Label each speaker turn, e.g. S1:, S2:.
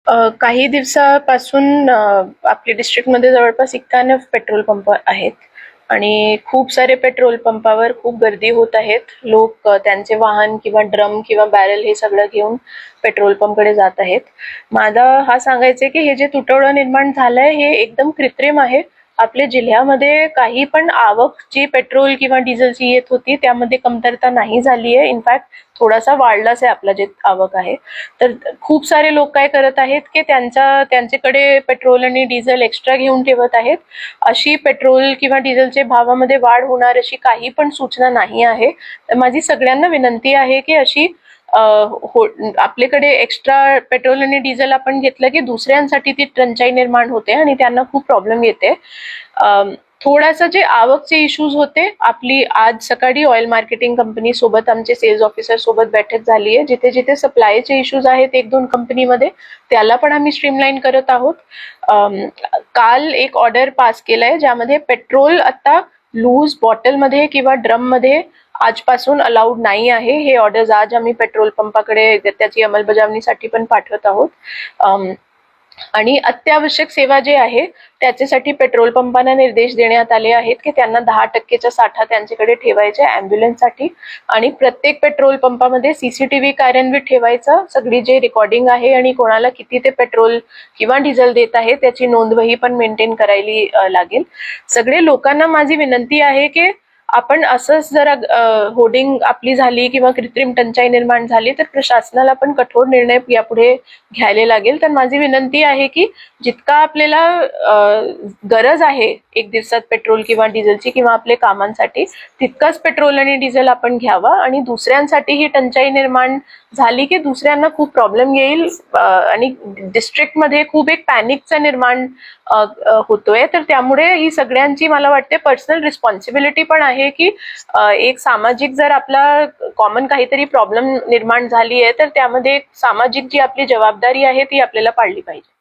S1: काही दिवसापासून आपल्या डिस्ट्रिक्टमध्ये जवळपास 91 पेट्रोल पंप आहेत आणि खूप सारे पेट्रोल पंपावर खूप गर्दी होत आहेत. लोक त्यांचे वाहन किंवा ड्रम किंवा बॅरल हे सगळं घेऊन पेट्रोल पंपकडे जात आहेत. माझा हा सांगायचे की हे जे तुटवडा निर्माण झालंय हे एकदम कृत्रिम आहे. आपल्या जिल्ह्यामध्ये काही पण आवक जी पेट्रोल किंवा डिझेलची येत होती त्यामध्ये कमतरता नाही झाली आहे. इनफॅक्ट थोडासा वाढलाच आहे आपला जे आवक आहे. तर खूप सारे लोक काय करत आहेत की त्यांच्याकडे पेट्रोल आणि डिझेल एक्स्ट्रा घेऊन ठेवत आहेत. अशी पेट्रोल किंवा डिझेलचे भावामध्ये वाढ होणार अशी काही पण सूचना नाही आहे. तर माझी सगळ्यांना विनंती आहे की अशी आपल्याकडे एक्स्ट्रा पेट्रोल आणि डिझेल आपण घेतलं की दुसऱ्यांसाठी ती टंचाई निर्माण होते आणि त्यांना खूप प्रॉब्लेम येते. थोडासा जे आवकचे इश्यूज होते, आपली आज सकाळी ऑइल मार्केटिंग कंपनी सोबत आमचे सेल्स ऑफिसर सोबत बैठक झाली आहे. जिथे जिथे सप्लायचे इश्यूज आहेत एक दोन कंपनीमध्ये त्याला पण आम्ही स्ट्रीमलाईन करत आहोत. काल एक ऑर्डर पास केलाय ज्यामध्ये पेट्रोल आता लूज बॉटलमध्ये किंवा ड्रम मध्ये आजपासून अलाउड नाही आहे. हे ऑर्डर्स आज आम्ही पेट्रोल पंपाकडे त्याची अंमलबजावणीसाठी पण पाठवत आहोत. आणि अत्यावश्यक सेवा जे आहे त्याच्यासाठी पेट्रोल पंपांना निर्देश देण्यात आले आहेत की त्यांना 10% साठा त्यांच्याकडे ठेवायचा ॲम्ब्युलन्ससाठी आणि प्रत्येक पेट्रोल पंपामध्ये सीसीटीव्ही कार्यान्वित ठेवायचं. सगळी जे रेकॉर्डिंग आहे आणि कोणाला किती ते पेट्रोल किंवा डिझेल देत आहे त्याची नोंदवही पण मेंटेन करायली लागेल. सगळे लोकांना माझी विनंती आहे की आपण असंच जर होर्डिंग आपली झाली किंवा कृत्रिम टंचाई निर्माण झाली तर प्रशासनाला पण कठोर निर्णय यापुढे घ्यायला लागेल. तर माझी विनंती आहे की जितका आपल्याला गरज आहे एक दिवसात पेट्रोल किंवा डिझेलची किंवा आपल्या कामांसाठी तितकंच पेट्रोल आणि डिझेल आपण घ्यावा आणि दुसऱ्यांसाठी ही टंचाई निर्माण झाली की दुसऱ्यांना खूप प्रॉब्लेम येईल आणि डिस्ट्रिक्टमध्ये खूप एक पॅनिकचा निर्माण होतोय. तर त्यामुळे ही सगळ्यांची मला वाटते पर्सनल रिस्पॉन्सिबिलिटी पण आहे की एक सामाजिक जर आपला कॉमन काहीतरी प्रॉब्लेम निर्माण झाली आहे तर त्यामध्ये सामाजिक जी आपली जबाबदारी आहे ती आपल्याला पाळली पाहिजे.